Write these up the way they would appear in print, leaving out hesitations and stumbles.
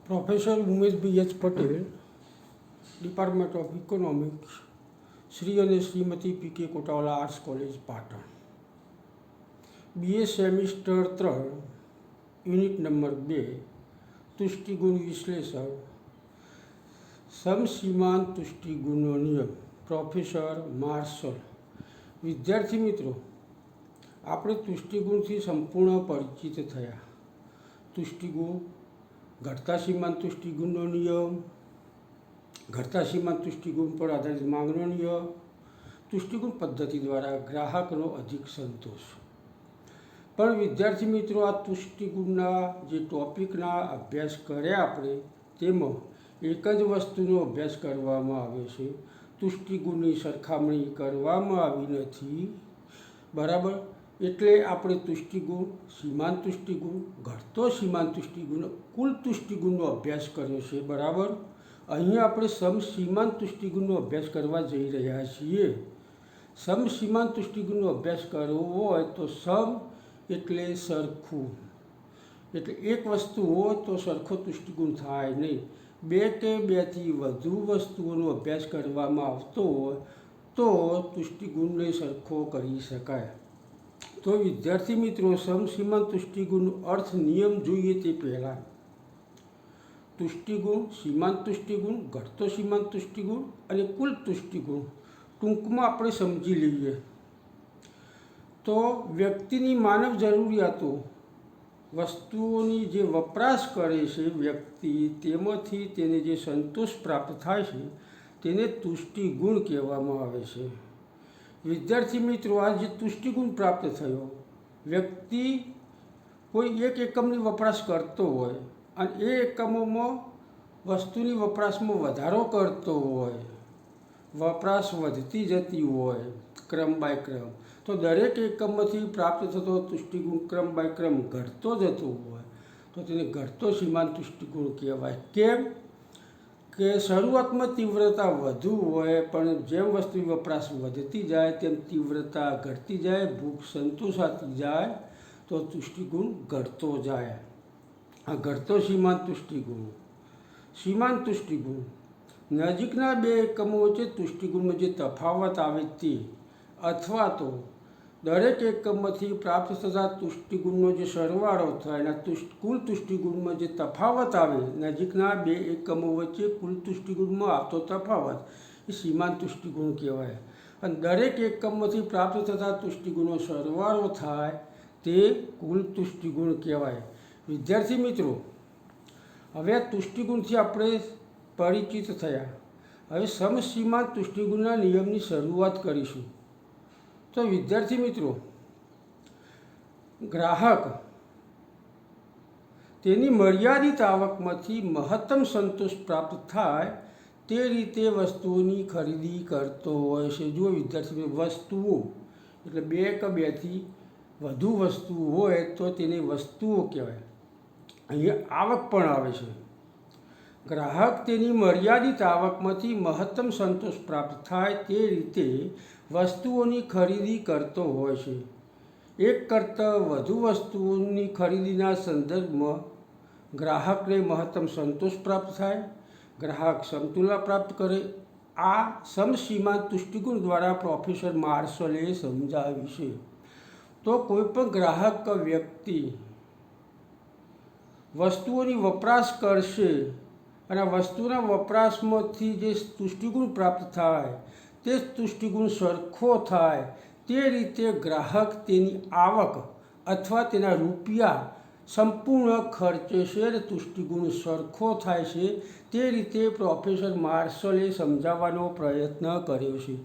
Professor Umesh BH Patel, department of economics, Shri અને Shrimati PK Kotawala arts college, Patan. BA semester 3, unit number 2, તુષ્ટિગુણ વિશ્લેષણ, સમસીમાંત તુષ્ટિગુણનો નિયમ. Professor Marshall. વિદ્યાર્થી મિત્રો, આપણે તુષ્ટિગુણથી સંપૂર્ણ પરિચિત થયા. તુષ્ટિગુણ, ઘટતા સીમાંત તુષ્ટિગુણનો નિયમ, ઘટતા સીમાંત તુષ્ટિગુણ પર આધારિત માંગનો નિયમ, તુષ્ટિગુણ પદ્ધતિ દ્વારા ગ્રાહકનો અધિક સંતોષ. પણ વિદ્યાર્થી મિત્રો, આ તુષ્ટિગુણના જે ટોપિકના અભ્યાસ કર્યા આપણે, તેમાં એક જ વસ્તુનો અભ્યાસ કરવામાં આવે છે. તુષ્ટિગુણની સરખામણી કરવામાં આવી નથી. બરાબર. એટલે આપણે તુષ્ટિગુણ, સીમાંત તુષ્ટિગુણ, ઘટતો સીમાંત તુષ્ટિગુણ, કુલ તુષ્ટિગુણનો અભ્યાસ કર્યો છે. બરાબર. અહીં આપણે સમસીમાંત તુષ્ટિગુણનો અભ્યાસ કરવા જઈ રહ્યા છીએ. સમસીમાંત તુષ્ટિગુણનો અભ્યાસ કરવો હોય તો સમ એટલે સરખું, એટલે એક વસ્તુ હોય તો સરખો તુષ્ટિગુણ થાય નહીં. બે કે બેથી વધુ વસ્તુઓનો અભ્યાસ કરવામાં આવતો હોય તો તુષ્ટિગુણને સરખો કરી શકાય. તો વિદ્યાર્થી મિત્રો, સમસીમાંત તુષ્ટિગુણનો અર્થ નિયમ જોઈએ તે પહેલાં તુષ્ટિગુણ, સીમાંત તુષ્ટિગુણ, ઘટતો સીમાંત તુષ્ટિગુણ અને કુલ તુષ્ટિગુણ ટૂંકમાં આપણે સમજી લઈએ. તો વ્યક્તિની માનવ જરૂરિયાતો, વસ્તુઓની જે વપરાશ કરે છે વ્યક્તિ, તેમાંથી તેને જે સંતોષ પ્રાપ્ત થાય છે તેને તુષ્ટિગુણ કહેવામાં આવે છે. વિદ્યાર્થી મિત્રો, આ જે તુષ્ટિગુણ પ્રાપ્ત થયો, વ્યક્તિ કોઈ એક એકમની વપરાશ કરતો હોય અને એ એકમોમાં વસ્તુની વપરાશમાં વધારો કરતો હોય, વપરાશ વધતી જતી હોય ક્રમ બાય ક્રમ, તો દરેક એકમમાંથી પ્રાપ્ત થતો તુષ્ટિગુણ ક્રમ બાય ક્રમ ઘટતો જતો હોય તો તેને ઘટતો સીમાંત તુષ્ટિગુણ કહેવાય. કેમ કે શરૂઆતમાં તીવ્રતા વધુ હોય, પણ જેમ વસ્તુની વપરાશ વધતી જાય તેમ તીવ્રતા ઘટતી જાય, ભૂખ સંતોષાતી જાય તો તુષ્ટિગુણ ઘટતો જાય. આ ઘટતો સીમાંત તુષ્ટિગુણ. સીમાંત તુષ્ટિગુણ નજીકના બે એકમો વચ્ચે તુષ્ટિગુણમાં જે તફાવત આવે તે, અથવા તો દરેક એકમમાંથી પ્રાપ્ત થતા તુષ્ટિગુણનો જે સરવાળો થાય એના કુલ તુષ્ટિગુણમાં જે તફાવત આવે, નજીકના બે એકમો વચ્ચે કુલ તુષ્ટિગુણમાં આવતો તફાવત એ સીમાંત તુષ્ટિગુણ કહેવાય. અને દરેક એકમમાંથી પ્રાપ્ત થતા તુષ્ટિગુણનો સરવાળો થાય તે કુલ તુષ્ટિગુણ કહેવાય. વિદ્યાર્થી મિત્રો, હવે આ તુષ્ટિગુણથી આપણે પરિચિત થયા. હવે સમસીમાંત તુષ્ટિગુણના નિયમની શરૂઆત કરીશું. તો વિદ્યાર્થી મિત્રો, ગ્રાહક તેની મર્યાદિત આવકમાંથી મહત્તમ સંતોષ પ્રાપ્ત થાય તે રીતે વસ્તુઓની ખરીદી કરતો હોય છે. જો વિદ્યાર્થી મિત્રો, વસ્તુઓ એટલે બે કે બેથી વધુ વસ્તુઓ હોય તો તેને વસ્તુઓ કહેવાય. અહીંયા આવક પણ આવે છે. ગ્રાહક તેની મર્યાદિત આવકમાંથી મહત્તમ સંતોષ પ્રાપ્ત થાય તે રીતે વસ્તુઓની ખરીદી કરતો હોય છે. એક કરતાં વધુ વસ્તુઓની ખરીદીના સંદર્ભમાં ગ્રાહકને મહત્તમ સંતોષ પ્રાપ્ત થાય, ગ્રાહક સમતુલા પ્રાપ્ત કરે. આ સમસીમાંત તુષ્ટિગુણ દ્વારા પ્રોફેસર માર્શલે સમજાવ્યું છે. તો કોઈપણ ગ્રાહક કે વ્યક્તિ વસ્તુઓની વપરાશ કરશે અને વસ્તુના વપરાશમાંથી જે તુષ્ટિગુણ પ્રાપ્ત થાય તે તુષ્ટિગુણ સરખો થાય તે રીતે ગ્રાહક તેની આવક અથવા તેના રૂપિયા સંપૂર્ણ ખર્ચે છે અને તુષ્ટિગુણ સરખો થાય છે તે રીતે પ્રોફેસર માર્શલે સમજાવવાનો પ્રયત્ન કર્યો છે.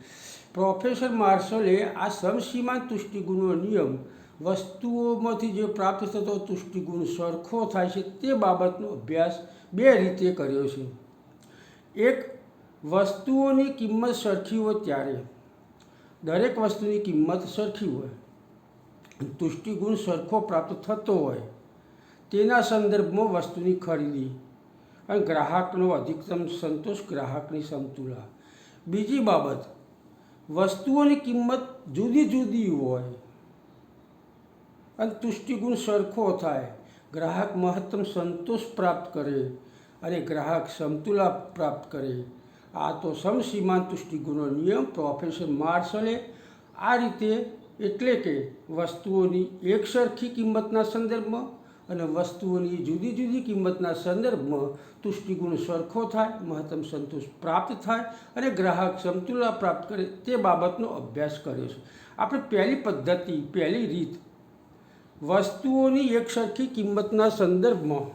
પ્રોફેસર માર્શલે આ સમસીમાંત તુષ્ટિગુણનો નિયમ, વસ્તુઓમાંથી જે પ્રાપ્ત થતો તુષ્ટિગુણ સરખો થાય છે તે બાબતનો અભ્યાસ બે રીતે કર્યો છે. એક, વસ્તુઓની કિંમત સરખી હોય ત્યારે, દરેક વસ્તુની કિંમત સરખી હોય, તુષ્ટિગુણ સરખો પ્રાપ્ત થતો હોય તેના સંદર્ભમાં વસ્તુની ખરીદી અને ગ્રાહકનો અધિકતમ સંતોષ, ગ્રાહકની સમતુલા. બીજી બાબત, વસ્તુઓની કિંમત જુદી જુદી હોય અને તુષ્ટિગુણ સરખો થાય, ગ્રાહક મહત્તમ સંતોષ પ્રાપ્ત કરે અને ગ્રાહક સમતુલા પ્રાપ્ત કરે। આ તો સમસીમાંત તુષ્ટિગુણનો નિયમ પ્રોફેસર માર્શલે આ રીતે એટલે કે વસ્તુઓની એકસરખી કિંમતના સંદર્ભમાં અને વસ્તુઓની જુદી જુદી કિંમતના સંદર્ભમાં તુષ્ટિગુણ સરખો થાય, મહત્તમ સંતોષ પ્રાપ્ત થાય અને ગ્રાહક સમતુલા પ્રાપ્ત કરે તે બાબતનો અભ્યાસ કર્યો છે। આપણે પહેલી પદ્ધતિ, પહેલી રીત, વસ્તુઓની એકસરખી કિંમતના સંદર્ભમાં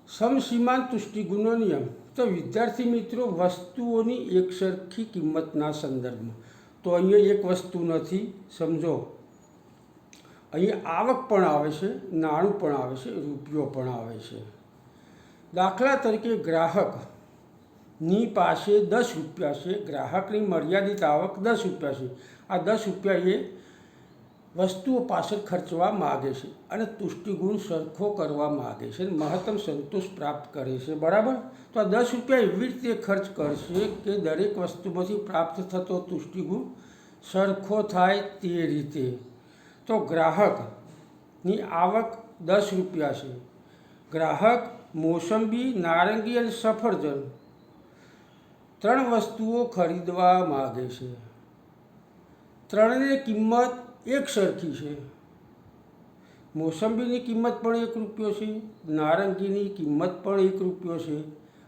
સમસીમાંત તુષ્ટિગુણનો નિયમ। તો વિદ્યાર્થી મિત્રો, વસ્તુઓની એકસરખી કિંમતના સંદર્ભમાં, તો અહીંયા એક વસ્તુ નથી, સમજો। અહીંયા આવક પણ આવે છે, નાણું પણ આવે છે, રૂપિયો પણ આવે છે। દાખલા તરીકે ગ્રાહકની પાસે 10 રૂપિયા છે, ગ્રાહકની મર્યાદિત આવક 10 રૂપિયા છે। આ 10 રૂપિયા એ વસ્તુઓ પાછળ ખર્ચવા માગે છે અને તુષ્ટિગુણ સરખો કરવા માગે છે, મહત્તમ સંતોષ પ્રાપ્ત કરે છે, બરાબર। તો આ 10 રૂપિયા એવી રીતે ખર્ચ કરશે કે દરેક વસ્તુમાંથી પ્રાપ્ત થતો તુષ્ટિગુણ સરખો થાય તે રીતે। તો ગ્રાહકની આવક 10 રૂપિયા છે। ગ્રાહક મોસંબી, નારંગી અને સફરજન 3 વસ્તુઓ ખરીદવા માગે છે। ત્રણની કિંમત એક સરખી છે। મોસંબીની કિંમત પણ 1 રૂપિયો છે, નારંગીની કિંમત પણ 1 રૂપિયો છે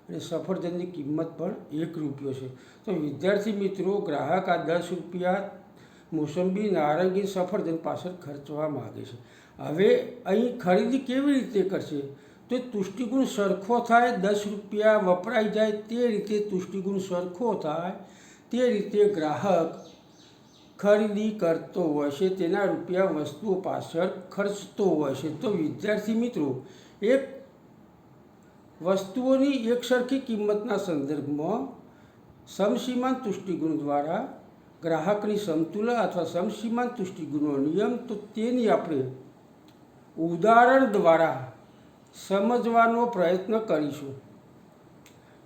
અને સફરજનની કિંમત પણ 1 રૂપિયો છે। તો વિદ્યાર્થી મિત્રો, ગ્રાહક આ 10 રૂપિયા મોસંબી, નારંગી, સફરજન પાછળ ખર્ચવા માગે છે। હવે અહીં ખરીદી કેવી રીતે કરશે? તો તુષ્ટિગુણ સરખો થાય, 10 રૂપિયા વપરાઈ જાય તે રીતે તુષ્ટિગુણ સરખો થાય તે રીતે ગ્રાહક ખરીદી કરતો હોય છે, તેના રૂપિયા વસ્તુઓ પાછળ ખર્ચતો હોય છે। તો વિદ્યાર્થી મિત્રો, એક વસ્તુઓની એકસરખી કિંમતના સંદર્ભમાં સમસીમાંત તુષ્ટિગુણ દ્વારા ગ્રાહકની સમતુલા અથવા સમસીમાંત તુષ્ટિગુણનો નિયમ, તો તેની આપણે ઉદાહરણ દ્વારા સમજવાનો પ્રયત્ન કરીશું।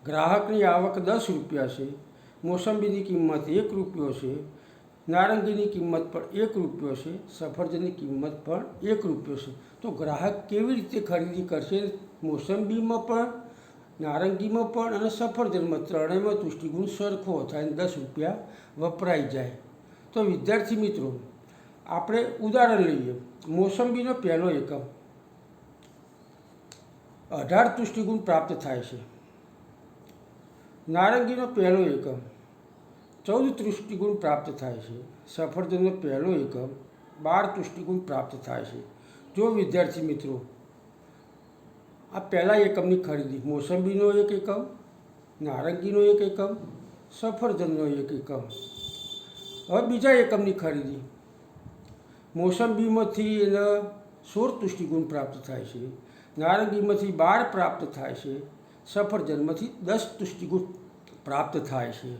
ગ્રાહકની આવક 10 રૂપિયા છે, મોસંબીની કિંમત 1 રૂપિયો છે, નારંગીની કિંમત પણ 1 રૂપિયો છે, સફરજનની કિંમત પણ 1 રૂપિયો છે। તો ગ્રાહક કેવી રીતે ખરીદી કરશે? મોસંબીમાં પણ, નારંગીમાં પણ અને સફરજનમાં ત્રણેયમાં તુષ્ટિગુણ સરખો થાય, 10 રૂપિયા વપરાઈ જાય। તો વિદ્યાર્થી મિત્રો, આપણે ઉદાહરણ લઈએ। મોસંબીનો પહેલો એકમ 18 તુષ્ટિગુણ પ્રાપ્ત થાય છે। નારંગીનો પહેલો એકમ 14 તુષ્ટિગુણ પ્રાપ્ત થાય છે। સફરજનનો પહેલો એકમ 12 તુષ્ટિગુણ પ્રાપ્ત થાય છે। જો વિદ્યાર્થી મિત્રો, આ પહેલા એકમની ખરીદી, મોસંબીનો 1 એકમ, નારંગીનો 1 એકમ, સફરજનનો 1 એકમ। હવે બીજા એકમની ખરીદી, મોસંબીમાંથી એને 16 તુષ્ટિગુણ પ્રાપ્ત થાય છે, નારંગીમાંથી 12 પ્રાપ્ત થાય છે, સફરજનમાંથી 10 તુષ્ટિગુણ પ્રાપ્ત થાય છે।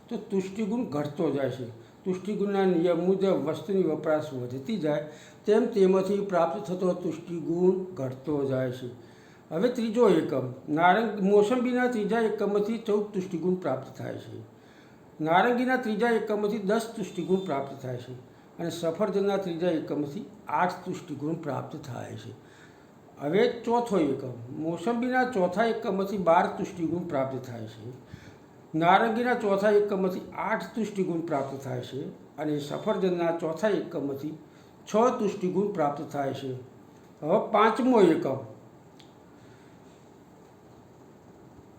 તો તુષ્ટિગુણ ઘટતો જાય છે। તુષ્ટિગુણના નિયમ મુજબ વસ્તુની વપરાશ વધતી જાય તેમ તેમાંથી પ્રાપ્ત થતો તુષ્ટિગુણ ઘટતો જાય છે। હવે ત્રીજો એકમ, મોસંબીના ત્રીજા એકમમાંથી 14 તુષ્ટિગુણ પ્રાપ્ત થાય છે, નારંગીના ત્રીજા એકમમાંથી 10 તુષ્ટિગુણ પ્રાપ્ત થાય છે અને સફરજનના ત્રીજા એકમથી 8 તુષ્ટિગુણ પ્રાપ્ત થાય છે। હવે ચોથો એકમ, મોસંબીના ચોથા એકમમાંથી 12 તુષ્ટિગુણ પ્રાપ્ત થાય છે, નારંગીના ચોથા એકમમાંથી 8 તુષ્ટિગુણ પ્રાપ્ત થાય છે અને સફરજનના ચોથા એકમમાંથી 6 તુષ્ટિગુણ પ્રાપ્ત થાય છે। હવે પાંચમો એકમ,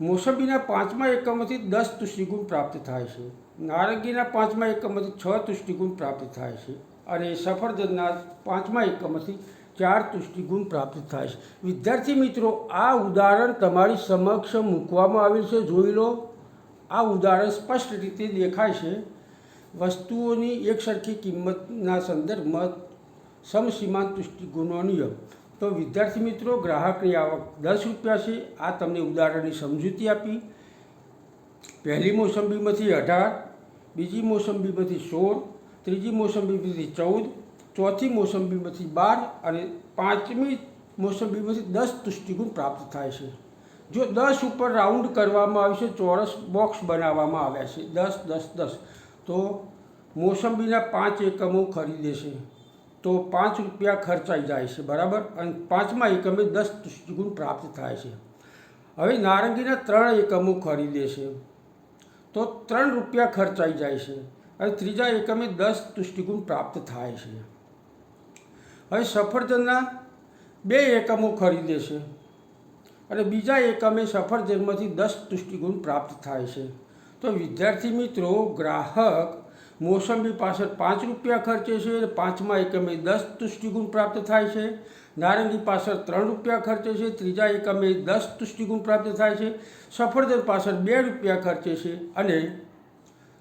મોસંબીના પાંચમા એકમમાંથી 10 તુષ્ટિગુણ પ્રાપ્ત થાય છે, નારંગીના પાંચમા એકમમાંથી 6 તુષ્ટિગુણ પ્રાપ્ત થાય છે અને સફરજનના પાંચમા એકમમાંથી 4 તુષ્ટિગુણ પ્રાપ્ત થાય છે। વિદ્યાર્થી મિત્રો, આ ઉદાહરણ તમારી સમક્ષ મૂકવામાં આવેલ છે, જોઈ લો। આ ઉદાહરણ સ્પષ્ટ રીતે દેખાય છે। વસ્તુઓની એકસરખી કિંમતના સંદર્ભમાં સમસીમાંત તુષ્ટિગુણનો નિયમ। તો વિદ્યાર્થી મિત્રો, ગ્રાહકની આવક 10 રૂપિયા છે। આ તમને ઉદાહરણની સમજૂતી આપી। પહેલી મોસંબીમાંથી 18, બીજી મોસંબીમાંથી 16, ત્રીજી મોસંબીમાંથી 14, ચોથી મોસંબીમાંથી 12 અને પાંચમી મોસંબીમાંથી 10 તુષ્ટિગુણ પ્રાપ્ત થાય છે। જો 10 ઉપર રાઉન્ડ કરવામાં આવે છે, ચોરસ બોક્સ બનાવવામાં આવ્યા છે, 10, 10, 10, તો મોસંબીના 5 એકમો ખરીદે છે, તો 5 રૂપિયા ખર્ચાઈ જાય છે, બરાબર. અને 5મા એકમે 10 તુષ્ટિગુણ પ્રાપ્ત થાય છે. હવે નારંગીના 3 એકમો ખરીદે છે તો 3 રૂપિયા ખર્ચાઈ જાય છે અને ત્રીજા એકમે 10 તુષ્ટિગુણ પ્રાપ્ત થાય છે. હવે સફરજનના 2 એકમો ખરીદે છે અને બીજા એકમે સફરજનમાંથી 10 તુષ્ટિગુણ પ્રાપ્ત થાય છે. તો વિદ્યાર્થી મિત્રો, ગ્રાહક મોસંબી પાછળ 5 રૂપિયા ખર્ચે છે અને 5મા એકમે 10 તુષ્ટિગુણ પ્રાપ્ત થાય છે. નારંગી પાછળ 3 રૂપિયા ખર્ચે છે, ત્રીજા એકમે 10 તુષ્ટિગુણ પ્રાપ્ત થાય છે. સફરજન પાછળ 2 રૂપિયા ખર્ચે છે અને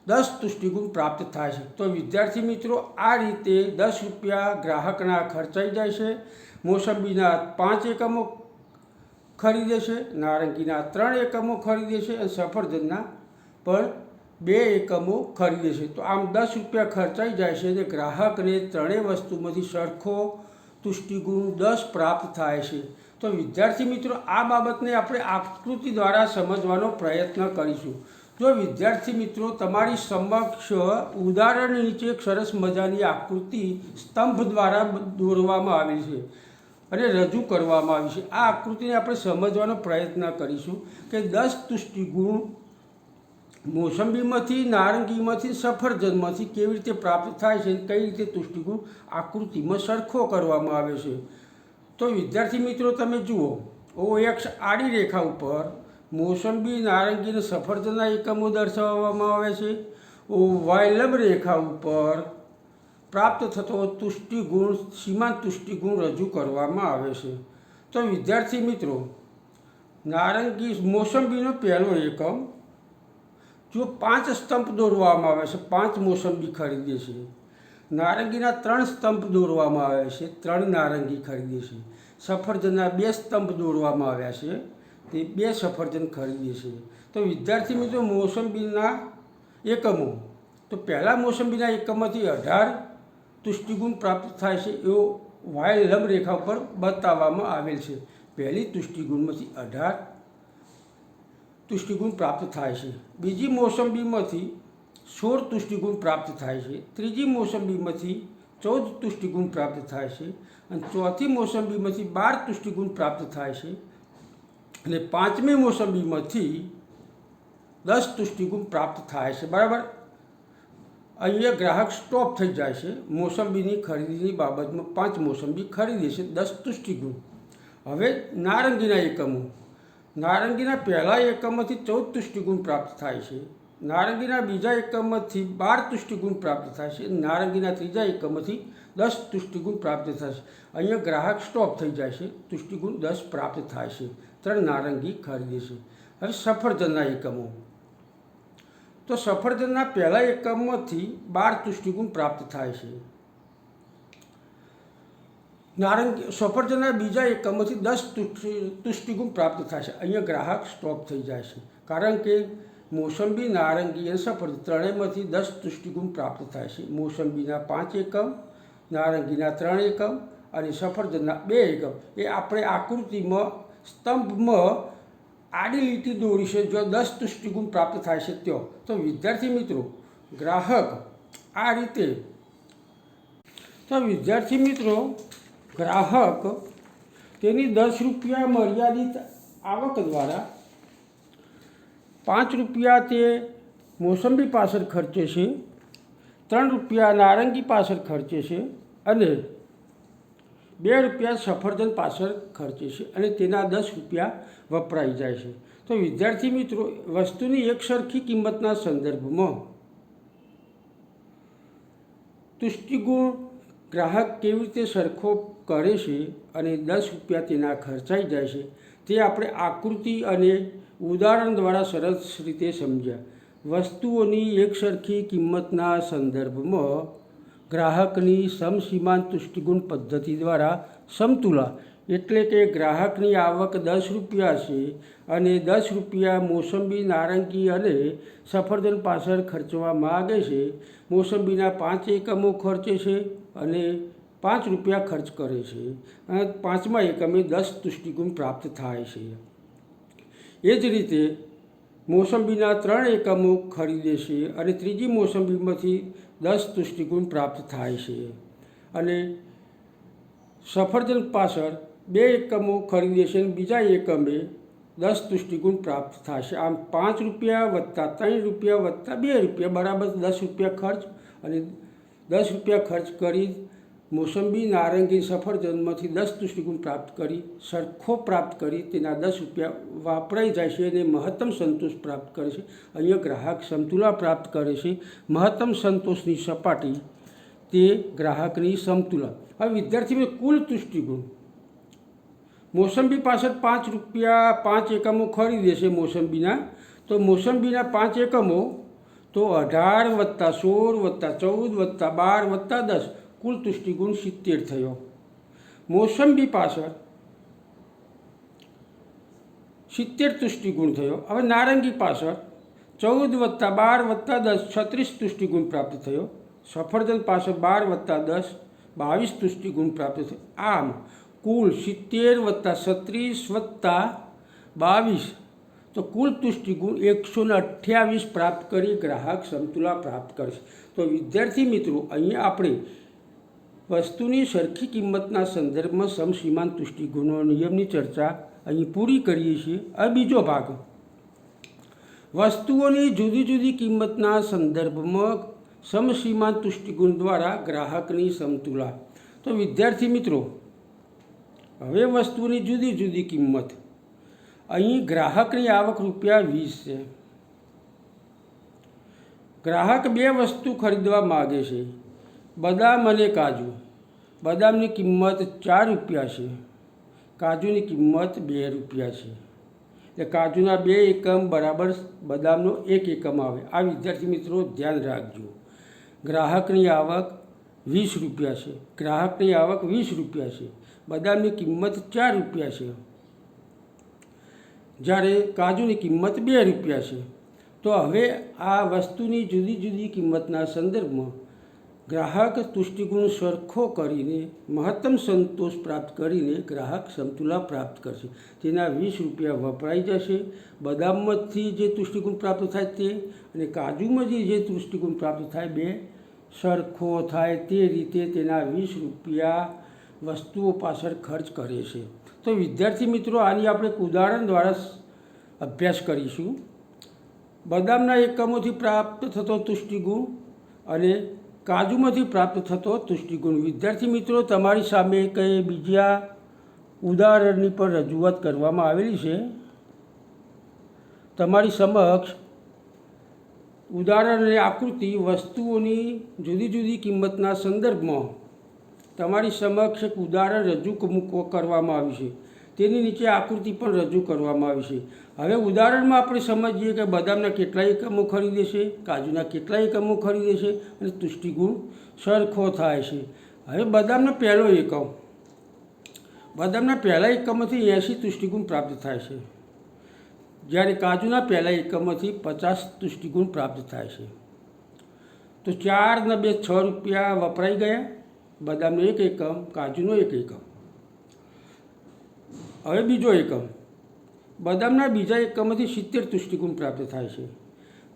10 તુષ્ટિગુણ પ્રાપ્ત થાય છે. તો વિદ્યાર્થી મિત્રો, આ રીતે 10 રૂપિયા ગ્રાહકના ખર્ચાઈ જાય છે. મોસંબીના 5 એકમો ખરીદે છે, નારંગીના 3 એકમો ખરીદે છે અને સફરજનના પણ 2 એકમો ખરીદે છે. તો આમ 10 રૂપિયા ખર્ચાઈ જાય છે અને ગ્રાહકને ત્રણેય વસ્તુમાંથી સરખો તુષ્ટિગુણ 10 પ્રાપ્ત થાય છે. તો વિદ્યાર્થી મિત્રો, આ બાબતને આપણે આકૃતિ દ્વારા સમજવાનો પ્રયત્ન કરીશું. જો વિદ્યાર્થી મિત્રો તમારી સમક્ષ ઉદાહરણ નીચે એક સરસ મજાની આકૃતિ સ્તંભ દ્વારા દોરવામાં આવી છે અને રજૂ કરવામાં આવી છે. આ આકૃતિને આપણે સમજવાનો પ્રયત્ન કરીશું કે 10 તુષ્ટિગુણ મોસંબીમાંથી, નારંગીમાંથી, સફરજનમાંથી કેવી રીતે પ્રાપ્ત થાય છે, કઈ રીતે તુષ્ટિગુણ આકૃતિમાં સરખો કરવામાં આવે છે. તો વિદ્યાર્થી મિત્રો, તમે જુઓ, OX આડી રેખા ઉપર મોસંબી, નારંગી અને સફરજનના એકમો દર્શાવવામાં આવે છે. OY લંબ રેખા ઉપર પ્રાપ્ત થતો તુષ્ટિગુણ, સીમાંત તુષ્ટિગુણ રજૂ કરવામાં આવે છે. તો વિદ્યાર્થી મિત્રો, મોસંબીનો પહેલો એકમ, જો 5 સ્તંભ દોરવામાં આવે છે, 5 મોસંબી ખરીદે છે. નારંગીના 3 સ્તંભ દોરવામાં આવે છે, 3 નારંગી ખરીદે છે. સફરજનના 2 સ્તંભ દોરવામાં આવ્યા છે, તે 2 સફરજન ખરીદે છે. તો વિદ્યાર્થી મિત્રો, મોસંબીના એકમો, તો પહેલાં મોસંબીના એકમમાંથી 18 તુષ્ટિગુણ પ્રાપ્ત થાય છે એવો વાય લંબ રેખા ઉપર બતાવવામાં આવેલ છે. પહેલી તુષ્ટિગુણમાંથી 18 તુષ્ટિગુણ પ્રાપ્ત થાય છે. બીજી મોસંબીમાંથી 16 તુષ્ટિગુણ પ્રાપ્ત થાય છે. ત્રીજી મોસંબીમાંથી 14 તુષ્ટિગુણ પ્રાપ્ત થાય છે અને ચોથી મોસંબીમાંથી 12 તુષ્ટિગુણ પ્રાપ્ત થાય છે અને 5મી મોસંબીમાંથી 10 તુષ્ટિગુણ પ્રાપ્ત થાય છે, બરાબર. અહીંયા ગ્રાહક સ્ટોપ થઈ જાય છે. મોસંબીની ખરીદીની બાબતમાં 5 મોસંબી ખરીદે છે, 10 તુષ્ટિગુણ. હવે નારંગીના એકમો, નારંગીના પહેલા એકમમાંથી 14 તુષ્ટિગુણ પ્રાપ્ત થાય છે. નારંગીના બીજા એકમથી 12 તુષ્ટિગુણ પ્રાપ્ત થાય છે. નારંગીના ત્રીજા એકમથી 10 તુષ્ટિગુણ પ્રાપ્ત થાય છે. અહીંયા ગ્રાહક સ્ટોપ થઈ જાય છે, તુષ્ટિગુણ 10 પ્રાપ્ત થાય છે. 3 નારંગી ખરીદે છે. હવે સફરજનના એકમો, તો સફરજનના પહેલા એકમમાંથી 12 તુષ્ટિગુણ પ્રાપ્ત થાય છે. સફરજનના બીજા એકમથી 10 તુષ્ટિગુણ પ્રાપ્ત થાય છે. અહીંયા ગ્રાહક સ્ટોપ થઈ જાય છે, કારણ કે મોસંબી, નારંગી અને સફરજન ત્રણેયમાંથી 10 તુષ્ટિગુણ પ્રાપ્ત થાય છે. મોસંબીના 5 એકમ, નારંગીના 3 એકમ અને સફરજનના 2 એકમ એ આપણે આકૃતિમાં સ્તંભમાં આડી લીટી દોરી છે, જો 10 તુષ્ટિગુણ પ્રાપ્ત થાય છે ત્યાં. તો વિદ્યાર્થી મિત્રો, ગ્રાહક આ રીતે, તો વિદ્યાર્થી મિત્રો, ગ્રાહક તેની 10 રૂપિયા મર્યાદિત આવક દ્વારા 5 રૂપિયા તે મોસંબી પાછળ ખર્ચે છે, 3 રૂપિયા નારંગી પાછળ ખર્ચે છે અને 2 રૂપિયા સફરજન પાછળ ખર્ચે છે અને તેના 10 રૂપિયા વપરાઈ જાય છે. તો વિદ્યાર્થી મિત્રો, વસ્તુની એકસરખી કિંમતના સંદર્ભમાં તુષ્ટિગુણ ગ્રાહક કેવી રીતે સરખો કરે છે અને 10 રૂપિયા તેના ખર્ચાઈ જાય છે તે આપણે આકૃતિ અને ઉદાહરણ દ્વારા સરસ રીતે સમજ્યા. વસ્તુઓની એકસરખી કિંમતના સંદર્ભમાં ગ્રાહકની સમસીમાંત તુષ્ટિગુણ પદ્ધતિ દ્વારા સમતુલા, એટલે કે ગ્રાહકની આવક 10 રૂપિયા છે અને 10 રૂપિયા મોસંબી, નારંગી અને સફરજન પાછળ ખર્ચવા માગે છે. મોસંબીના 5 એકમો ખર્ચે છે અને 5 રૂપિયા ખર્ચ કરે છે અને 5મા એકમે 10 તુષ્ટિગુણ પ્રાપ્ત થાય છે. એ જ રીતે મોસંબીના 3 એકમો ખરીદે છે અને ત્રીજી મોસંબીમાંથી 10 તુષ્ટિગુણ પ્રાપ્ત થાય છે અને સફરજન પાછળ 2 એકમો ખરીદે છે અને બીજા એકમે 10 તુષ્ટિગુણ પ્રાપ્ત થશે. આમ 5 રૂપિયા વત્તા 3 રૂપિયા વત્તા 2 રૂપિયા બરાબર 10 રૂપિયા ખર્ચ, અને 10 રૂપિયા ખર્ચ કરી મોસંબી, નારંગી, સફરજનમાંથી 10 તુષ્ટિગુણ પ્રાપ્ત કરી સરખો પ્રાપ્ત કરી તેના 10 રૂપિયા વાપરાઈ જાય છે અને મહત્તમ સંતોષ પ્રાપ્ત કરે છે. અહીંયા ગ્રાહક સમતુલા પ્રાપ્ત કરે છે. મહત્તમ સંતોષની સપાટી તે ગ્રાહકની સમતુલા. હવે વિદ્યાર્થી કુલ તુષ્ટિગુણ, મોસંબી પાછળ 5 રૂપિયા 5 એકમો ખરીદે છે મોસંબીના, તો મોસંબીના 5 એકમો તો 18 વત્તા 16 વત્તા 14 વત્તા 12 વત્તા 10 કુલ તુષ્ટિગુણ 70 થયો. મોસંબી પાછળ 70 તુષ્ટિગુણ થયો. હવે નારંગી પાછળ 14 વત્તા 12 વત્તા 10 36 તુષ્ટિગુણ પ્રાપ્ત થયો. સફરજન પાછળ 12 વત્તા 10 22 તુષ્ટિગુણ પ્રાપ્ત થયો. આમ કુલ 70 વત્તા 36 વત્તા 22 તો કુલ તુષ્ટિગુણ 128 પ્રાપ્ત કરી ગ્રાહક સમતુલા પ્રાપ્ત કરશે. તો વિદ્યાર્થી મિત્રો, અહીંયા આપણે વસ્તુની સરખી કિંમતના સંદર્ભમાં સમસીમાંત તુષ્ટિગુણો નિયમની ચર્ચા અહીં પૂરી કરીએ છીએ. હવે બીજો ભાગ, વસ્તુઓની જુદી જુદી કિંમતના સંદર્ભમાં સમસીમાંત તુષ્ટિગુણ દ્વારા ગ્રાહકની સમતુલા. તો વિદ્યાર્થી મિત્રો, હવે વસ્તુની જુદી જુદી કિંમત. અહીં ગ્રાહકની આવક ₹20 છે. ગ્રાહક 2 વસ્તુ ખરીદવા માગે છે, બદામ અને કાજુ. બદામની કિંમત ₹4 છે, કાજુની કિંમત ₹2 છે. એટલે કાજુના 2 એકમ બરાબર બદામનો 1 એકમ આવે. આ વિદ્યાર્થી મિત્રો ધ્યાન રાખજો. ગ્રાહકની આવક ₹20 છે. ગ્રાહકની આવક ₹20 છે. બદામની કિંમત ₹4 છે, જ્યારે કાજુની કિંમત ₹2 છે. તો હવે આ વસ્તુની જુદી જુદી કિંમતના સંદર્ભમાં ગ્રાહક તુષ્ટિગુણ સરખો કરીને મહત્તમ સંતોષ પ્રાપ્ત કરીને ગ્રાહક સમતુલા પ્રાપ્ત કરશે. તેના ₹20 વપરાઈ જશે. બદામમાંથી જે તુષ્ટિગુણ પ્રાપ્ત થાય તે અને કાજુમાંથી જે તુષ્ટિગુણ પ્રાપ્ત થાય બે સરખો થાય તે રીતે તેના ₹20 વસ્તુઓ પાછળ ખર્ચ કરે છે. તો વિદ્યાર્થી મિત્રો, આની આપણે એક ઉદાહરણ દ્વારા અભ્યાસ કરીશું. બદામના એકમોથી પ્રાપ્ત થતો તુષ્ટિગુણ અને કાજુમાંથી પ્રાપ્ત થતો તુષ્ટિગુણ. વિદ્યાર્થી મિત્રો, તમારી સામે કંઈ બીજા ઉદાહરણની પણ રજૂઆત કરવામાં આવેલી છે. તમારી સમક્ષ ઉદાહરણ અને આકૃતિ વસ્તુઓની જુદી જુદી કિંમતના સંદર્ભમાં તમારી સમક્ષ એક ઉદાહરણ રજૂ કરવામાં આવ્યું છે. તેની નીચે આકૃતિ પણ રજૂ કરવામાં આવી છે. હવે ઉદાહરણમાં આપણે સમજીએ કે બદામના કેટલા એકમો ખરીદે છે, કાજુના કેટલા એકમો ખરીદે છે અને તુષ્ટિગુણ સરખો થાય છે. હવે બદામનો પહેલો એકમ, બદામના પહેલા એકમમાંથી 80 તુષ્ટિગુણ પ્રાપ્ત થાય છે, જ્યારે કાજુના પહેલા એકમમાંથી 50 તુષ્ટિગુણ પ્રાપ્ત થાય છે. તો 4 ને 2 ₹6 વપરાઈ ગયા. બદામનો 1 એકમ, કાજુનો 1 એકમ. હવે બીજો એકમ, બદામના બીજા એકમમાંથી 70 તુષ્ટિગુણ પ્રાપ્ત થાય છે,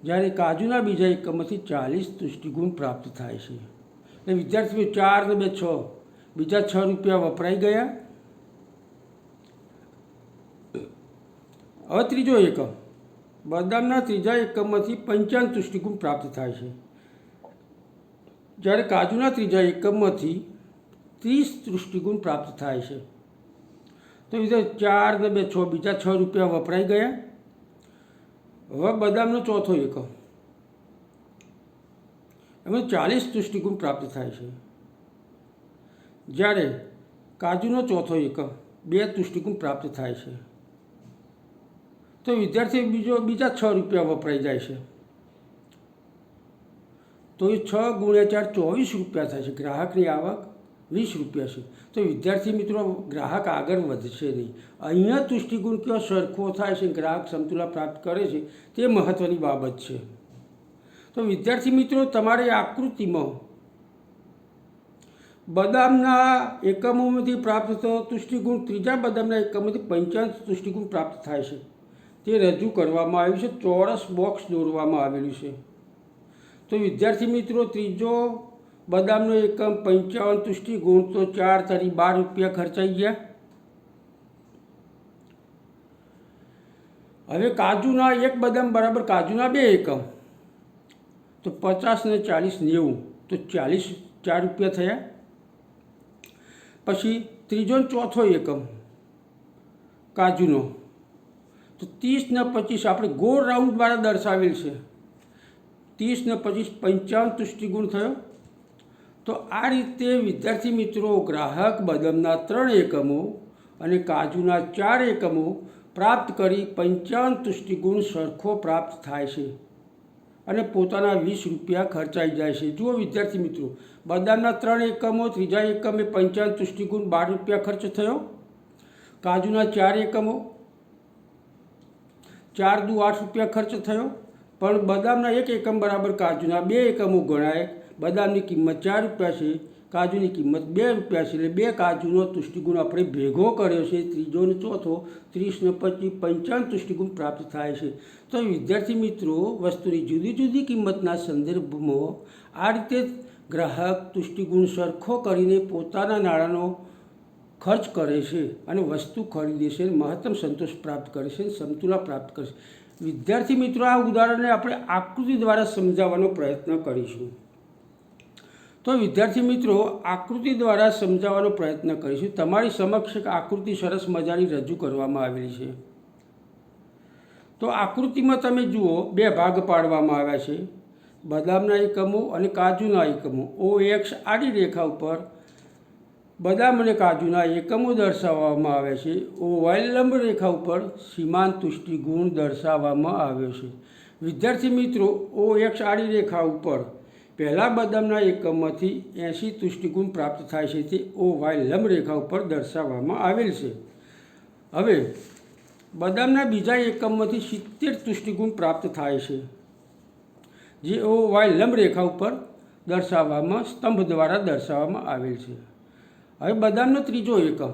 જ્યારે કાજુના બીજા એકમમાંથી 40 તુષ્ટિગુણ પ્રાપ્ત થાય છે. એટલે વિદ્યાર્થીઓ 4 ને 2 6, બીજા ₹6 વપરાઈ ગયા. હવે ત્રીજો એકમ, બદામના ત્રીજા એકમમાંથી 55 તુષ્ટિગુણ પ્રાપ્ત થાય છે, જ્યારે કાજુના ત્રીજા એકમમાંથી 30 તુષ્ટિગુણ પ્રાપ્ત થાય છે. તો વિદ્યાર્થી 4 ને 2 6, બીજા ₹6 વપરાઈ ગયા. હવે બદામનો ચોથો એકમ, એમાં 40 તુષ્ટિગુણ પ્રાપ્ત થાય છે, જ્યારે કાજુનો ચોથો એકમ 2 તુષ્ટિગુણ પ્રાપ્ત થાય છે. તો વિદ્યાર્થી બીજા ₹6 વપરાઈ જાય છે. તો એ 6 × 4 ₹24 થાય છે. ગ્રાહકની આવક ₹20 છે. તો વિદ્યાર્થી મિત્રો, ગ્રાહક આગળ વધશે નહીં. અહીંયા તુષ્ટિગુણ કયો સરખો થાય છે, ગ્રાહક સમતુલા પ્રાપ્ત કરે છે, તે મહત્ત્વની બાબત છે. તો વિદ્યાર્થી મિત્રો, તમારે આકૃતિમાં બદામના એકમોમાંથી પ્રાપ્ત થતો તુષ્ટિગુણ ત્રીજા બદામના એકમોથી 55 તુષ્ટિગુણ પ્રાપ્ત થાય છે તે રજૂ કરવામાં આવ્યું છે. ચોરસ બોક્સ દોરવામાં આવેલું છે. તો વિદ્યાર્થી મિત્રો, ત્રીજો બદામનો એકમ 55 તુષ્ટિગુણ, તો 4 તરી 12 રૂપિયા ખર્ચાઈ ગયા. હવે કાજુના એક બદામ બરાબર કાજુના 2 એકમ, તો 50 ને 40 90, તો 4 રૂપિયા થયા. પછી ત્રીજો ને ચોથો એકમ કાજુનો, તો 30 ને 25 આપણે ગોળ રાઉન્ડ દ્વારા દર્શાવેલ છે. 30 ને 25 55 તુષ્ટિગુણ થયો. તો આ રીતે વિદ્યાર્થી મિત્રો ગ્રાહક બદામના 3 એકમો અને કાજુના 4 એકમો પ્રાપ્ત કરી 55 તુષ્ટિગુણ સરખો પ્રાપ્ત થાય છે અને પોતાના 20 રૂપિયા ખર્ચાઈ જાય છે. જુઓ વિદ્યાર્થી મિત્રો, બદામના 3 એકમો, ત્રીજા એકમે 55 તુષ્ટિગુણ 12 રૂપિયા ખર્ચ થયો. કાજુના 4 એકમો 4 દુ 8 રૂપિયા ખર્ચ થયો. પણ બદામના 1 એકમ બરાબર કાજુના 2 એકમો ગણાય. બદામની કિંમત 4 રૂપિયા છે, કાજુની કિંમત 2 રૂપિયા છે, એટલે 2 કાજુનો તુષ્ટિગુણ આપણે ભેગો કર્યો છે. ત્રીજો ને ચોથો 30 ને 25 55 તુષ્ટિગુણ પ્રાપ્ત થાય છે. તો વિદ્યાર્થી મિત્રો વસ્તુની જુદી જુદી કિંમતના સંદર્ભમાં આ રીતે ગ્રાહક તુષ્ટિગુણ સરખો કરીને પોતાના નાણાંનો ખર્ચ કરે છે અને વસ્તુ ખરીદે છે, મહત્તમ સંતોષ પ્રાપ્ત કરે છે, સમતુલા પ્રાપ્ત કરે છે. વિદ્યાર્થી મિત્રો આ ઉદાહરણને આપણે આકૃતિ દ્વારા સમજાવવાનો પ્રયત્ન કરીશું. તો વિદ્યાર્થી મિત્રો આકૃતિ દ્વારા સમજાવવાનો પ્રયત્ન કરીશું. તમારી સમક્ષ એક આકૃતિ સરસ મજાની રજૂ કરવામાં આવેલી છે. તો આકૃતિમાં તમે જુઓ 2 ભાગ પાડવામાં આવ્યા છે, બદામના એકમો અને કાજુના એકમો. OX આડી રેખા ઉપર બદામ અને કાજુના એકમો દર્શાવવામાં આવ્યા છે. OY લંબ રેખા ઉપર સીમાંત તુષ્ટિગુણ દર્શાવવામાં આવ્યો છે. વિદ્યાર્થી મિત્રો OX આડી રેખા ઉપર પહેલાં બદામના એકમમાંથી 80 તુષ્ટિગુણ પ્રાપ્ત થાય છે, તે OY લંબ રેખા ઉપર દર્શાવવામાં આવેલ છે. હવે બદામના બીજા એકમમાંથી 70 તુષ્ટિગુણ પ્રાપ્ત થાય છે, જે OY લંબ રેખા ઉપર દર્શાવવામાં સ્તંભ દ્વારા દર્શાવવામાં આવેલ છે. હવે બદામનો ત્રીજો એકમ,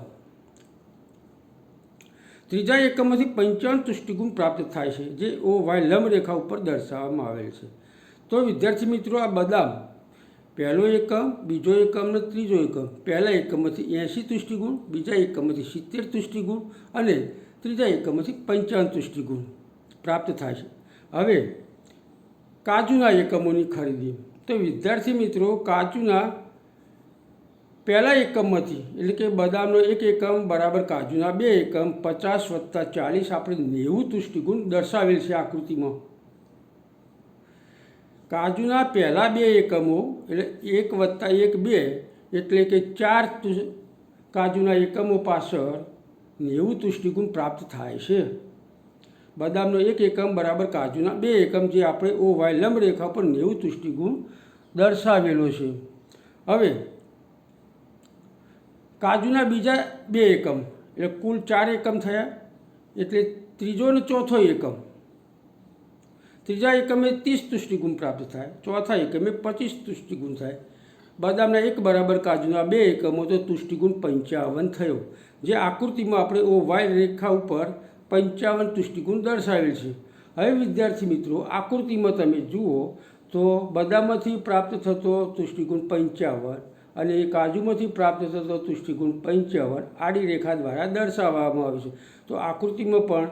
ત્રીજા એકમમાંથી 55 તુષ્ટિગુણ પ્રાપ્ત થાય છે, જે OY લંબ રેખા ઉપર દર્શાવવામાં આવેલ છે. તો વિદ્યાર્થી મિત્રો આ બદામ પહેલો એકમ, બીજો એકમ અને ત્રીજો એકમ, પહેલા એકમમાંથી 80 તુષ્ટિગુણ, બીજા એકમમાંથી 70 તુષ્ટિગુણ અને ત્રીજા એકમમાંથી 55 તુષ્ટિગુણ પ્રાપ્ત થાય છે. હવે કાજુના એકમોની ખરીદી. તો વિદ્યાર્થી મિત્રો કાજુના પહેલા એકમમાંથી, એટલે કે બદામનો 1 એકમ બરાબર કાજુના 2 એકમ, 50 + 40 આપણે 90 તુષ્ટિગુણ દર્શાવેલ છે આકૃતિમાં. કાજુના પહેલા 2 એકમો એટલે 1 + 1 2, એટલે કે 4 કાજુના એકમો પાછળ 90 તુષ્ટિગુણ પ્રાપ્ત થાય છે. બદામનો 1 એકમ બરાબર કાજુના 2 એકમ, જે આપણે OY લંબ રેખા પર 90 તુષ્ટિગુણ દર્શાવેલો છે. હવે કાજુના બીજા 2 એકમ એટલે કુલ 4 એકમ થયા, એટલે ત્રીજો અને ચોથો એકમ, ત્રીજા એકમે 30 તુષ્ટિગુણ પ્રાપ્ત થાય, ચોથા એકમે 25 તુષ્ટિગુણ થાય. બદામના 1 બરાબર કાજુના 2 એકમો, તો તુષ્ટિગુણ 55 થયો, જે આકૃતિમાં આપણે OY રેખા ઉપર 55 તુષ્ટિગુણ દર્શાવેલ છે. હવે વિદ્યાર્થી મિત્રો આકૃતિમાં તમે જુઓ તો બદામમાંથી પ્રાપ્ત થતો તુષ્ટિગુણ 55 અને કાજુમાંથી પ્રાપ્ત થતો તુષ્ટિગુણ 55 આડી રેખા દ્વારા દર્શાવવામાં આવે છે. તો આકૃતિમાં પણ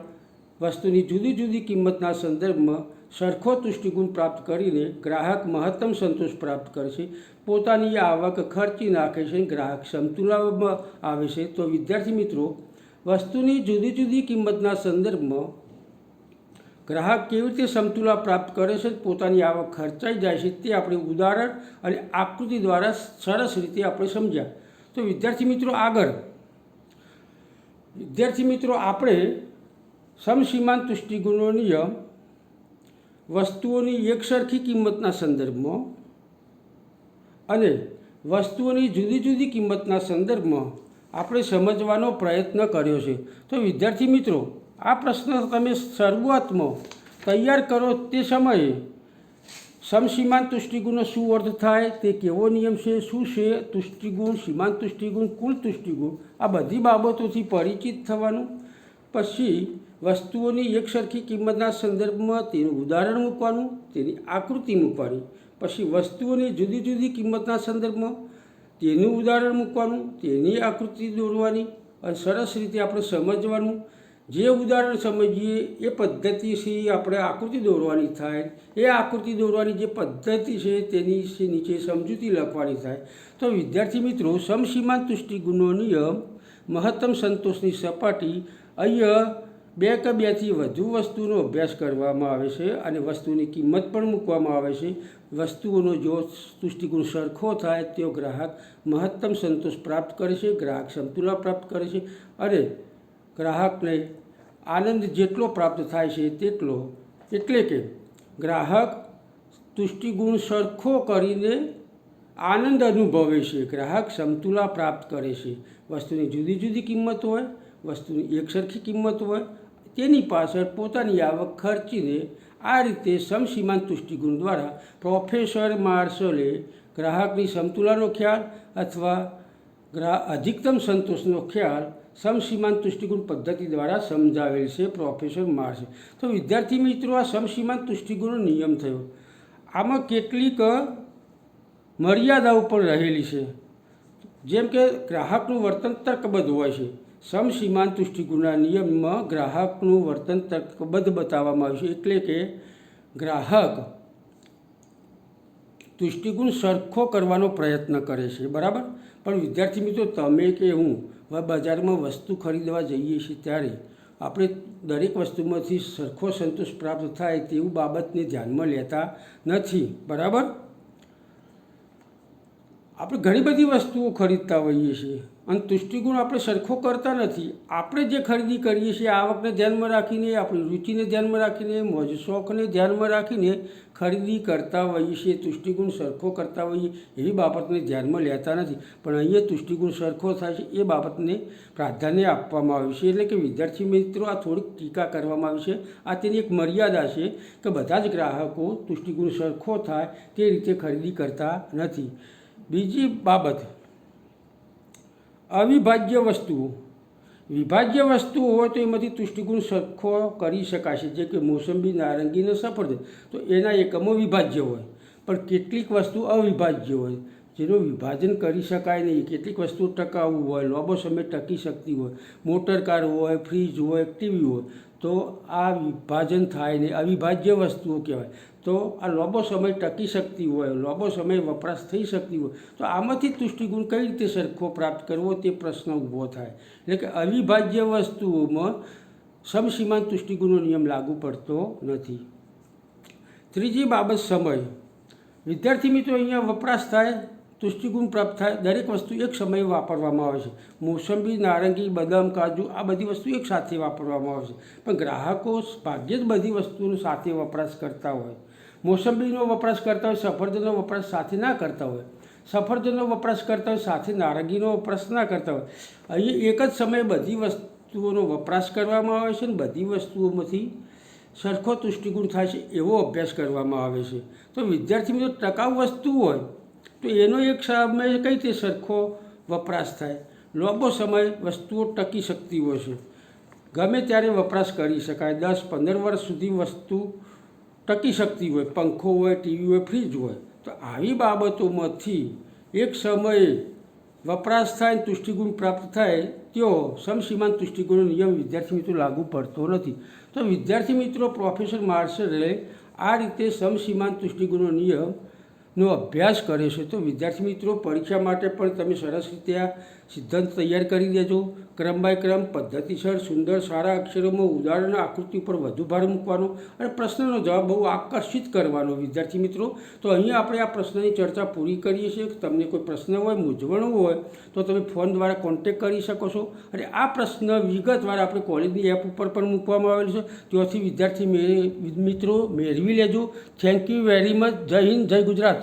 વસ્તુની જુદી જુદી કિંમતના સંદર્ભમાં સરખો તુષ્ટિગુણ પ્રાપ્ત કરીને ગ્રાહક મહત્તમ સંતોષ પ્રાપ્ત કરે છે, પોતાની આવક ખર્ચી નાખે છે, ગ્રાહક સમતુલામાં આવે છે. તો વિદ્યાર્થી મિત્રો વસ્તુની જુદી જુદી કિંમતના સંદર્ભમાં ગ્રાહક કેવી રીતે સમતુલા પ્રાપ્ત કરે છે, પોતાની આવક ખર્ચાઈ જાય છે, તે આપણે ઉદાહરણ અને આકૃતિ દ્વારા સરસ રીતે આપણે સમજ્યા. તો વિદ્યાર્થી મિત્રો આપણે સમસીમાંત તુષ્ટિગુણનો નિયમ વસ્તુઓની એકસરખી કિંમતના સંદર્ભમાં અને વસ્તુઓની જુદી જુદી કિંમતના સંદર્ભમાં આપણે સમજવાનો પ્રયત્ન કર્યો છે. તો વિદ્યાર્થી મિત્રો આ પ્રશ્ન તમે શરૂઆતમાં તૈયાર કરો તે સમયે સમસીમાંત તુષ્ટિગુણનો શું અર્થ થાય, તે કેવો નિયમ છે, શું છે તુષ્ટિગુણ, સીમાંત તુષ્ટિગુણ, કુલ તુષ્ટિગુણ, આ બધી બાબતોથી પરિચિત થવાનું. પછી વસ્તુઓની એકસરખી કિંમતના સંદર્ભમાં તેનું ઉદાહરણ મૂકવાનું, તેની આકૃતિ મૂકવાની. પછી વસ્તુઓની જુદી જુદી કિંમતના સંદર્ભમાં તેનું ઉદાહરણ મૂકવાનું, તેની આકૃતિ દોરવાની અને સરસ રીતે આપણે સમજવાનું. જે ઉદાહરણ સમજીએ એ પદ્ધતિથી આપણે આકૃતિ દોરવાની થાય. એ આકૃતિ દોરવાની જે પદ્ધતિ છે તેની નીચે સમજૂતી લખવાની થાય. તો વિદ્યાર્થી મિત્રો, સમસીમાંત તુષ્ટિગુણનો નિયમ, મહત્તમ સંતોષની સપાટી, અહીંયા 2 કે 2 થી વધુ વસ્તુનો અભ્યાસ કરવામાં આવે છે અને વસ્તુની કિંમત પણ મૂકવામાં આવે છે. વસ્તુઓનો જો તુષ્ટિગુણ સરખો થાય તો ગ્રાહક મહત્તમ સંતોષ પ્રાપ્ત કરે છે, ગ્રાહક સમતુલા પ્રાપ્ત કરે છે અને ગ્રાહકને આનંદ જેટલો પ્રાપ્ત થાય છે તેટલો, એટલે કે ગ્રાહક તુષ્ટિગુણ સરખો કરીને આનંદ અનુભવે છે, ગ્રાહક સમતુલા પ્રાપ્ત કરે છે. વસ્તુની જુદી જુદી કિંમત હોય, વસ્તુની એકસરખી કિંમત હોય, તેની પાછળ પોતાની આવક ખર્ચીને આ રીતે સમસીમાંત તુષ્ટિગુણ દ્વારા પ્રોફેસર માર્શલે ગ્રાહકની સમતુલાનો ખ્યાલ અથવા અધિકતમ સંતોષનો ખ્યાલ સમસીમાંત તુષ્ટિગુણ પદ્ધતિ દ્વારા સમજાવેલ છે. પ્રોફેસર માર્શે. તો વિદ્યાર્થી મિત્રો, આ સમસીમાંત તુષ્ટિગુણનો નિયમ થયો. આમાં કેટલીક મર્યાદાઓ પણ રહેલી છે. જેમ કે ગ્રાહકનું વર્તન તર્કબદ્ધ હોય છે. સમસીમાંત તુષ્ટિગુણના નિયમમાં ગ્રાહકનું વર્તન તર્કબદ્ધ બતાવવામાં આવ્યું છે. એટલે કે ગ્રાહક તુષ્ટિગુણ સરખો કરવાનો પ્રયત્ન કરે છે, બરાબર. પણ વિદ્યાર્થી મિત્રો, તમે કે હું બજારમાં વસ્તુ ખરીદવા જઈએ છીએ ત્યારે આપણે દરેક વસ્તુમાંથી સરખો સંતોષ પ્રાપ્ત થાય તેવું બાબતને ધ્યાનમાં લેતા નથી, બરાબર. આપણે ઘણી બધી વસ્તુઓ ખરીદતા હોઈએ છીએ અને તુષ્ટિગુણ આપણે સરખો કરતા નથી. આપણે જે ખરીદી કરીએ છીએ આવકને ધ્યાનમાં રાખીને, આપણી રુચિને ધ્યાનમાં રાખીને, મોજ શોખને ધ્યાનમાં રાખીને ખરીદી કરતા હોઈએ છીએ. તુષ્ટિગુણ સરખો કરતા હોઈએ એવી બાબતને ધ્યાનમાં લેતા નથી. પણ અહીંયા તુષ્ટિગુણ સરખો થાય છે એ બાબતને પ્રાધાન્ય આપવામાં આવ્યું છે. એટલે કે વિદ્યાર્થી મિત્રો, આ થોડીક ટીકા કરવામાં આવી છે. આ તેની એક મર્યાદા છે કે બધા જ ગ્રાહકો તુષ્ટિગુણ સરખો થાય તે રીતે ખરીદી કરતા નથી. બીજી બાબત, અવિભાજ્ય વસ્તુઓ. વિભાજ્ય વસ્તુઓ હોય તો એમાંથી તુષ્ટિગુણ સરખો કરી શકાશે. જે કે મોસંબી, નારંગી અને સફરજન, તો એના એકમો વિભાજ્ય હોય. પણ કેટલીક વસ્તુ અવિભાજ્ય હોય જેનું વિભાજન કરી શકાય નહીં. કેટલીક વસ્તુઓ ટકાઉ હોય, લાંબો સમય ટકી શકતી હોય, મોટર કાર હોય, ફ્રીજ હોય, ટીવી હોય, તો આ વિભાજન થાય નહીં, અવિભાજ્ય વસ્તુઓ કહેવાય. તો આ લાંબો સમય ટકી શકતી હોય, લાંબો સમય વપરાશ થઈ શકતી હોય, તો આમાંથી તુષ્ટિગુણ કઈ રીતે સરખો પ્રાપ્ત કરવો તે પ્રશ્ન ઊભો થાય. એટલે કે અવિભાજ્ય વસ્તુઓમાં સમસીમાંત તુષ્ટિગુણનો નિયમ લાગુ પડતો નથી. ત્રીજી બાબત, સમય. વિદ્યાર્થી મિત્રો, અહીંયા વપરાશ થાય, તુષ્ટિગુણ પ્રાપ્ત થાય, દરેક વસ્તુ એક સમયે વાપરવામાં આવે છે. મોસંબી, નારંગી, બદામ, કાજુ આ બધી વસ્તુ એક સાથે વાપરવામાં આવે છે. પણ ગ્રાહકો ભાગ્યે જ બધી વસ્તુનો સાથે વપરાશ કરતા હોય. મોસંબીનો વપરાશ કરતા હોય, સફરજનનો વપરાશ સાથે ના કરતા હોય, સફરજનનો વપરાશ કરતા હોય, સાથે નારંગીનો વપરાશ ના કરતા હોય. અહીં એક જ સમયે બધી વસ્તુઓનો વપરાશ કરવામાં આવે છે અને બધી વસ્તુઓમાંથી સરખો તુષ્ટિગુણ થાય છે એવો અભ્યાસ કરવામાં આવે છે. તો વિદ્યાર્થી મિત્રો, ટકાઉ વસ્તુ હોય તો એનો એક સમય કઈ રીતે સરખો વપરાશ થાય. લાંબો સમય વસ્તુઓ ટકી શકતી હોય છે, ગમે ત્યારે વપરાશ કરી શકાય. 10-15 વર્ષ સુધી વસ્તુ ટકી શકતી હોય, પંખો હોય, ટીવી હોય, ફ્રીજ હોય. તો આવી બાબતોમાંથી એક સમયે વપરાશ થાય, તુષ્ટિગુણ પ્રાપ્ત થાય, તેઓ સમસીમાંત તુષ્ટિગુણનો નિયમ વિદ્યાર્થી મિત્રો લાગુ પડતો નથી. તો વિદ્યાર્થી મિત્રો, પ્રોફેસર માર્શલે આ રીતે સમસીમાંત તુષ્ટિગુણનો નિયમનો અભ્યાસ કરે છે. તો વિદ્યાર્થી મિત્રો, પરીક્ષા માટે પણ તમે સરસ રીતે આ સિદ્ધાંત તૈયાર કરી દેજો. ક્રમ બાય ક્રમ, પદ્ધતિસર, સુંદર, સારા અક્ષરોમાં ઉદાહરણ, આકૃતિ ઉપર વધુ ભાર મૂકવાનો અને પ્રશ્નનો જવાબ બહુ આકર્ષિત કરવાનો. વિદ્યાર્થી મિત્રો, તો અહીંયા આપણે આ પ્રશ્નની ચર્ચા પૂરી કરીએ છીએ. તમને કોઈ પ્રશ્ન હોય, મૂંઝવણ હોય તો તમે ફોન દ્વારા કોન્ટેક કરી શકો છો. અને આ પ્રશ્ન વિગતવાર આપણે કોલેજની એપ ઉપર પણ મૂકવામાં આવેલું છે. ત્યાંથી વિદ્યાર્થી મિત્રો મેળવી લેજો. Thank you very much. જય હિન્દ, જય ગુજરાત.